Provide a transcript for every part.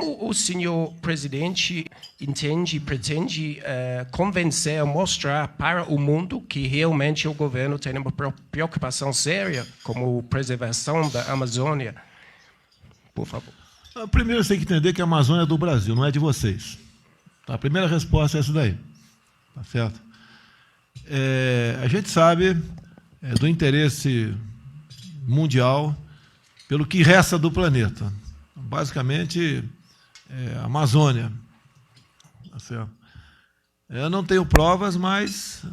Como o senhor presidente pretende convencer, mostrar para o mundo que realmente o governo tem uma preocupação séria com a preservação da Amazônia? Por favor. Primeiro, você tem que entender que a Amazônia é do Brasil, não é de vocês. A primeira resposta é essa daí. Tá certo? A gente sabe do interesse mundial pelo que resta do planeta. Basicamente, a Amazônia. Tá certo? Eu não tenho provas, mas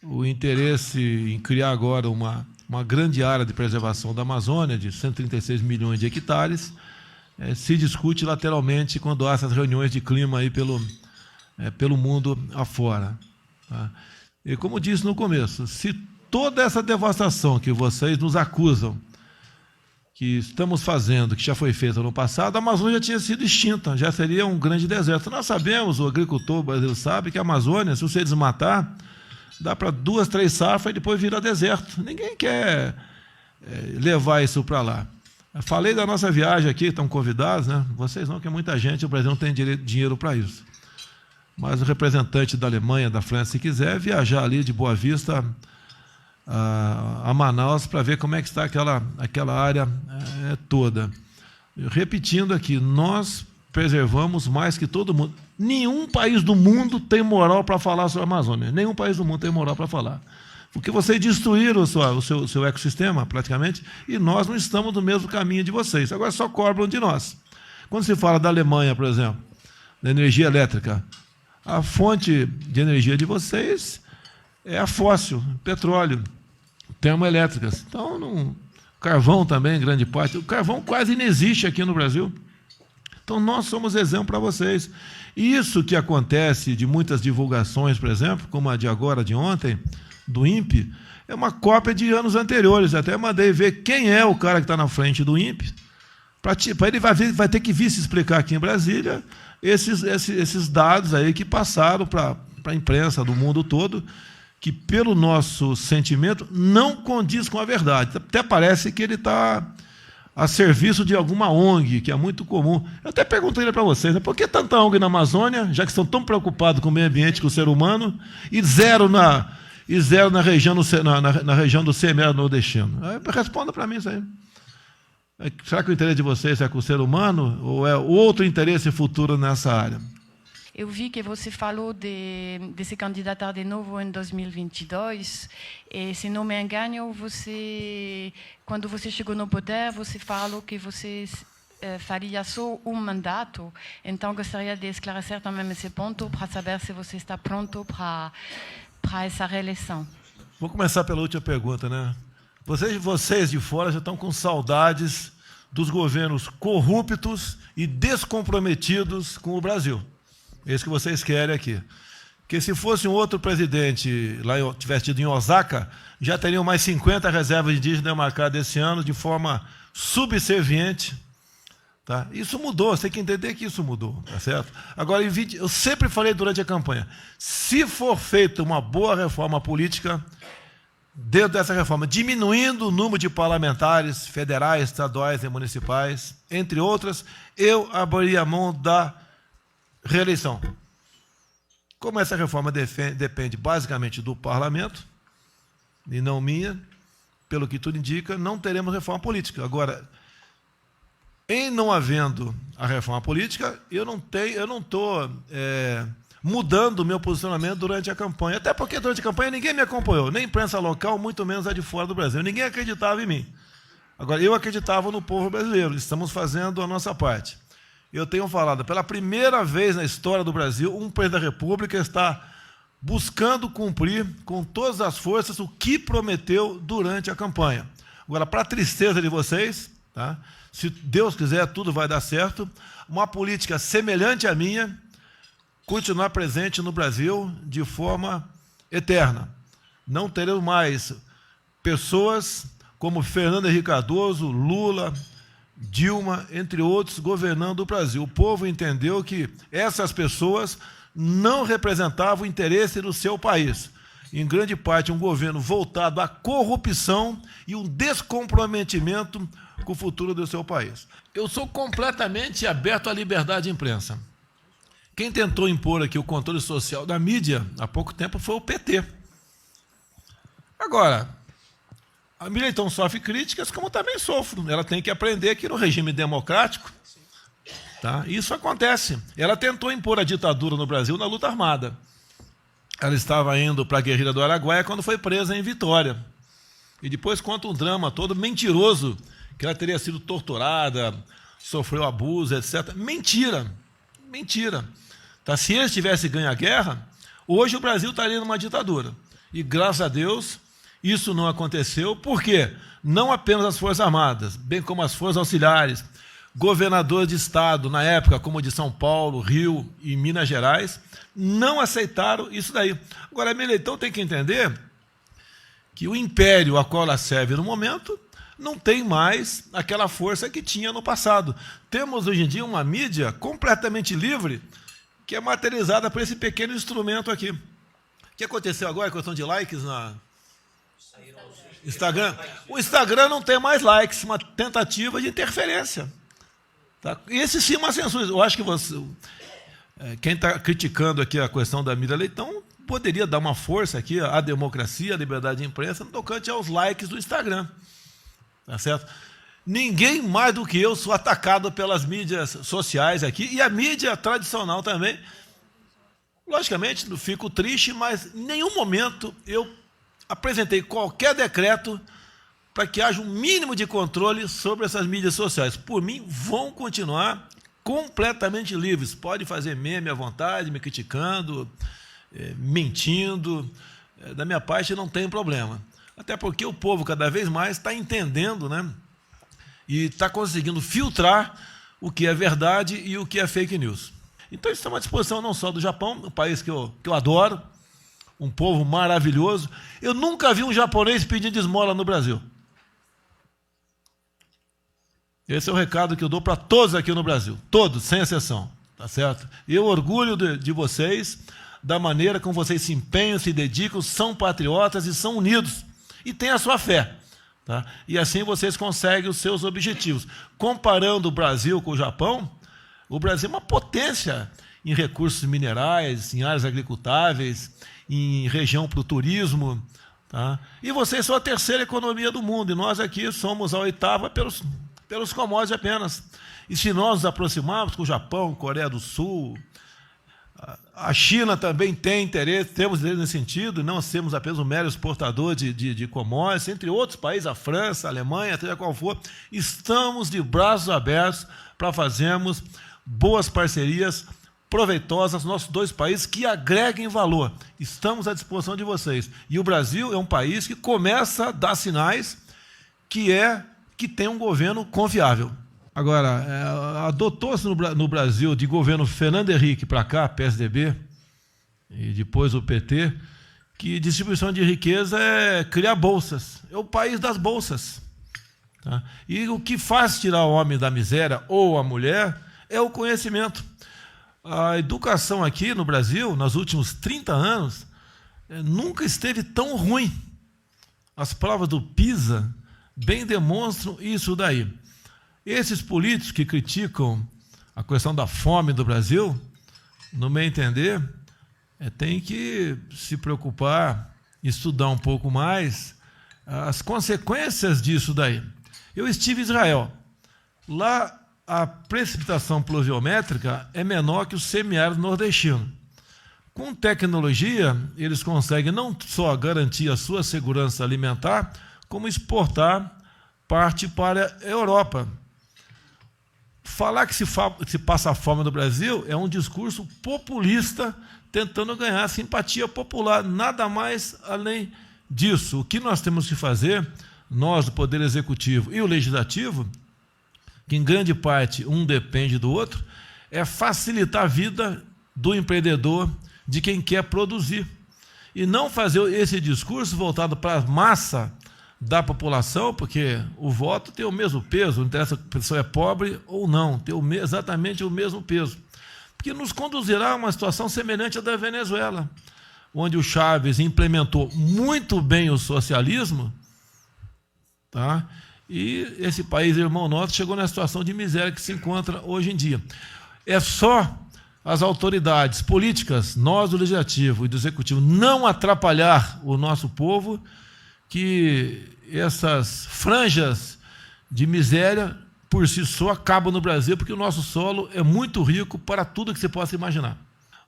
o interesse em criar agora uma grande área de preservação da Amazônia, de 136 milhões de hectares, se discute lateralmente quando há essas reuniões de clima aí pelo mundo afora. Tá? E como disse no começo, se toda essa devastação que vocês nos acusam que estamos fazendo, que já foi feita no passado, a Amazônia já tinha sido extinta, já seria um grande deserto. Nós sabemos, o agricultor brasileiro sabe, que a Amazônia, se você desmatar, dá para 2, 3 safras e depois vira deserto. Ninguém quer levar isso para lá. Eu falei da nossa viagem aqui, estão convidados, né? Vocês não, que é muita gente, o Brasil não tem dinheiro para isso. Mas o representante da Alemanha, da França, se quiser, viajar ali de Boa Vista a Manaus para ver como é que está aquela área toda. Repetindo aqui, nós preservamos mais que todo mundo. Nenhum país do mundo tem moral para falar sobre a Amazônia. Nenhum país do mundo tem moral para falar. Porque vocês destruíram o seu ecossistema, praticamente, e nós não estamos no mesmo caminho de vocês. Agora só cobram de nós. Quando se fala da Alemanha, por exemplo, da energia elétrica, a fonte de energia de vocês é a fóssil, petróleo, termoelétricas. Então, carvão também, grande parte. O carvão quase não existe aqui no Brasil. Então, nós somos exemplo para vocês. Isso que acontece de muitas divulgações, por exemplo, como a de agora, de ontem, do INPE, é uma cópia de anos anteriores. Até mandei ver quem é o cara que está na frente do INPE. Ele vai ter que vir se explicar aqui em Brasília esses dados aí que passaram para a imprensa do mundo todo, que, pelo nosso sentimento, não condiz com a verdade. Até parece que ele está a serviço de alguma ONG, que é muito comum. Eu até perguntei para vocês, né, por que tanta ONG na Amazônia, já que estão tão preocupados com o meio ambiente, com o ser humano, e zero na região do semiárido-nordestino? Responda para mim isso aí. Será que o interesse de vocês é com o ser humano ou é outro interesse futuro nessa área? Eu vi que você falou de se candidatar de novo em 2022 e, se não me engano, quando você chegou no poder, você falou que você faria só um mandato. Então, gostaria de esclarecer também esse ponto para saber se você está pronto para essa reeleição. Vou começar pela última pergunta, né? Vocês de fora já estão com saudades dos governos corruptos e descomprometidos com o Brasil. É isso que vocês querem aqui. Porque se fosse um outro presidente, lá tivesse tido em Osaka, já teriam mais 50 reservas indígenas demarcadas esse ano de forma subserviente. Tá? Isso mudou, você tem que entender que isso mudou, tá certo? Agora, eu sempre falei durante a campanha, se for feita uma boa reforma política, dentro dessa reforma, diminuindo o número de parlamentares federais, estaduais e municipais, entre outras, eu abriria a mão da reeleição. Como essa reforma depende basicamente do parlamento, e não minha, pelo que tudo indica, não teremos reforma política. Agora, em não havendo a reforma política, eu não estou mudando o meu posicionamento durante a campanha. Até porque durante a campanha ninguém me acompanhou, nem imprensa local, muito menos a de fora do Brasil. Ninguém acreditava em mim. Agora, eu acreditava no povo brasileiro. Estamos fazendo a nossa parte. Eu tenho falado, pela primeira vez na história do Brasil, um presidente da República está buscando cumprir com todas as forças o que prometeu durante a campanha. Agora, para a tristeza de vocês, tá? Se Deus quiser, tudo vai dar certo, uma política semelhante à minha continuar presente no Brasil de forma eterna. Não teremos mais pessoas como Fernando Henrique Cardoso, Lula, Dilma, entre outros, governando o Brasil. O povo entendeu que essas pessoas não representavam o interesse do seu país. em grande parte, um governo voltado à corrupção e um descomprometimento com o futuro do seu país. Eu sou completamente aberto à liberdade de imprensa. Quem tentou impor aqui o controle social da mídia há pouco tempo foi o PT. Agora, a mídia então sofre críticas, como também sofro. Ela tem que aprender que no regime democrático, tá? Isso acontece. Ela tentou impor a ditadura no Brasil na luta armada. Ela estava indo para a guerrilha do Araguaia quando foi presa em Vitória. E depois conta um drama todo mentiroso, que ela teria sido torturada, sofreu abuso, etc. Mentira. Mentira. Tá? Se eles tivessem ganho a guerra, hoje o Brasil estaria numa ditadura. E, graças a Deus, isso não aconteceu. Por quê? Não apenas as Forças Armadas, bem como as Forças Auxiliares, governadores de estado, na época, como de São Paulo, Rio e Minas Gerais, não aceitaram isso daí. Agora, a Meleiton tem que entender que o império a qual ela serve no momento não tem mais aquela força que tinha no passado. Temos, hoje em dia, uma mídia completamente livre, que é materializada por esse pequeno instrumento aqui. O que aconteceu agora, a questão de likes na Instagram? O Instagram não tem mais likes, uma tentativa de interferência. Tá? Esse sim é uma censura. Eu acho que quem está criticando aqui a questão da Mira Leitão poderia dar uma força aqui à democracia, à liberdade de imprensa, no tocante aos likes do Instagram. Tá certo? Ninguém mais do que eu sou atacado pelas mídias sociais aqui, e a mídia tradicional também. Logicamente, não fico triste, mas em nenhum momento eu apresentei qualquer decreto para que haja um mínimo de controle sobre essas mídias sociais. Por mim, vão continuar completamente livres. Pode fazer meme à vontade, me criticando, mentindo. Da minha parte, não tem problema. Até porque o povo, cada vez mais, está entendendo, né? E está conseguindo filtrar o que é verdade e o que é fake news. Então, estamos à disposição não só do Japão, um país que eu adoro, um povo maravilhoso. Eu nunca vi um japonês pedindo esmola no Brasil. Esse é o recado que eu dou para todos aqui no Brasil, todos, sem exceção, tá certo? Eu orgulho de vocês, da maneira como vocês se empenham, se dedicam, são patriotas e são unidos, e têm a sua fé. Tá? E assim vocês conseguem os seus objetivos. Comparando o Brasil com o Japão, o Brasil é uma potência em recursos minerais, em áreas agricultáveis, em região para o turismo. Tá? E vocês são a terceira economia do mundo, e nós aqui somos a oitava pelos commodities apenas. E se nós nos aproximarmos com o Japão, Coreia do Sul, a China também tem interesse, temos interesse nesse sentido, não sermos apenas um mero exportador de commodities, entre outros países, a França, a Alemanha, seja qual for, estamos de braços abertos para fazermos boas parcerias proveitosas, nossos dois países que agreguem valor. Estamos à disposição de vocês. E o Brasil é um país que começa a dar sinais que tem um governo confiável. Agora, adotou-se no Brasil, de governo Fernando Henrique para cá, PSDB, e depois o PT, que distribuição de riqueza é criar bolsas. É o país das bolsas. Tá? E o que faz tirar o homem da miséria, ou a mulher, é o conhecimento. A educação aqui no Brasil, nos últimos 30 anos, nunca esteve tão ruim. As provas do PISA bem demonstram isso daí. Esses políticos que criticam a questão da fome do Brasil, no meu entender, tem que se preocupar, estudar um pouco mais as consequências disso daí. Eu estive em Israel. Lá, a precipitação pluviométrica é menor que o semiárido nordestino. Com tecnologia, eles conseguem não só garantir a sua segurança alimentar, como exportar parte para a Europa. Falar que se passa fome no Brasil é um discurso populista tentando ganhar simpatia popular, nada mais além disso. O que nós temos que fazer, nós do Poder Executivo e o Legislativo, que em grande parte um depende do outro, é facilitar a vida do empreendedor, de quem quer produzir. E não fazer esse discurso voltado para a massa da população, porque o voto tem o mesmo peso, não interessa se a pessoa é pobre ou não, tem exatamente o mesmo peso. Porque nos conduzirá a uma situação semelhante à da Venezuela. onde o Chaves implementou muito bem o socialismo, tá? E esse país, irmão nosso, chegou na situação de miséria que se encontra hoje em dia. É só as autoridades políticas, nós do Legislativo e do Executivo, não atrapalhar o nosso povo, que essas franjas de miséria, por si só, acabam no Brasil, porque o nosso solo é muito rico para tudo que você possa imaginar.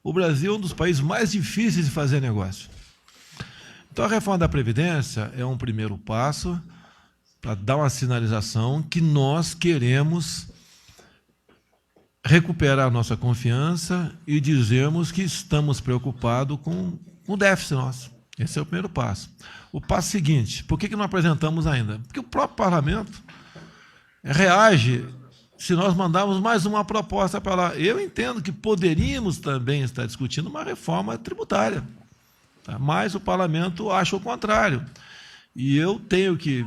O Brasil é um dos países mais difíceis de fazer negócio. Então, a reforma da Previdência é um primeiro passo para dar uma sinalização que nós queremos recuperar a nossa confiança e dizermos que estamos preocupados com o déficit nosso. Esse é o primeiro passo. O passo seguinte, por que não apresentamos ainda? Porque o próprio parlamento reage se nós mandarmos mais uma proposta para lá. Eu entendo que poderíamos também estar discutindo uma reforma tributária, tá? Mas o parlamento acha o contrário. E eu tenho que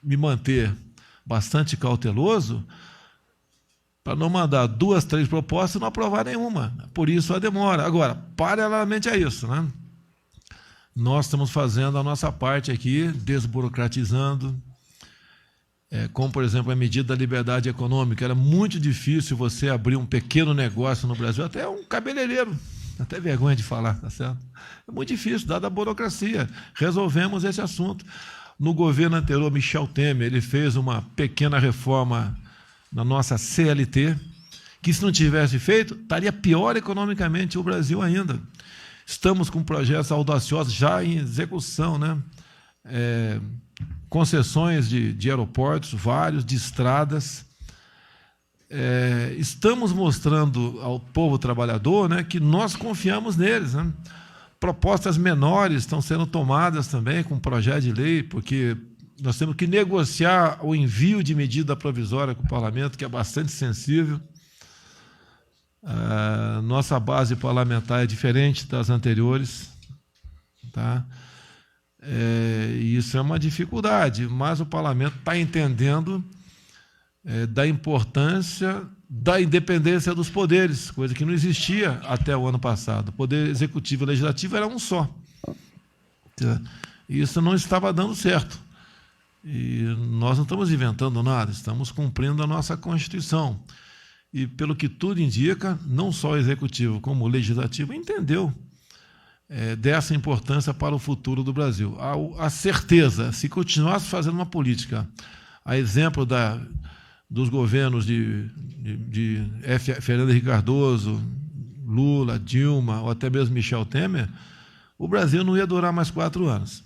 me manter bastante cauteloso para não mandar 2, 3 propostas e não aprovar nenhuma. Por isso a demora. Agora, paralelamente a isso, né? Nós estamos fazendo a nossa parte aqui, desburocratizando, como, por exemplo, a medida da liberdade econômica. Era muito difícil você abrir um pequeno negócio no Brasil, até um cabeleireiro, até vergonha de falar, tá certo? É muito difícil, dada a burocracia. Resolvemos esse assunto. No governo anterior, Michel Temer, ele fez uma pequena reforma na nossa CLT, que se não tivesse feito, estaria pior economicamente o Brasil ainda. Estamos com projetos audaciosos já em execução, né? Concessões de aeroportos, vários, de estradas. Estamos mostrando ao povo trabalhador, né, que nós confiamos neles, né? Propostas menores estão sendo tomadas também com projeto de lei, porque nós temos que negociar o envio de medida provisória com o parlamento, que é bastante sensível. Nossa base parlamentar é diferente das anteriores, tá? E isso é uma dificuldade, mas o parlamento está entendendo da importância da independência dos poderes, coisa que não existia até o ano passado. O poder executivo e legislativo era um só. E isso não estava dando certo. E nós não estamos inventando nada, estamos cumprindo a nossa Constituição. E, pelo que tudo indica, não só o Executivo como o Legislativo entendeu dessa importância para o futuro do Brasil. A certeza, se continuasse fazendo uma política, a exemplo dos governos de Fernando Henrique Cardoso, Lula, Dilma, ou até mesmo Michel Temer, o Brasil não ia durar mais 4 anos.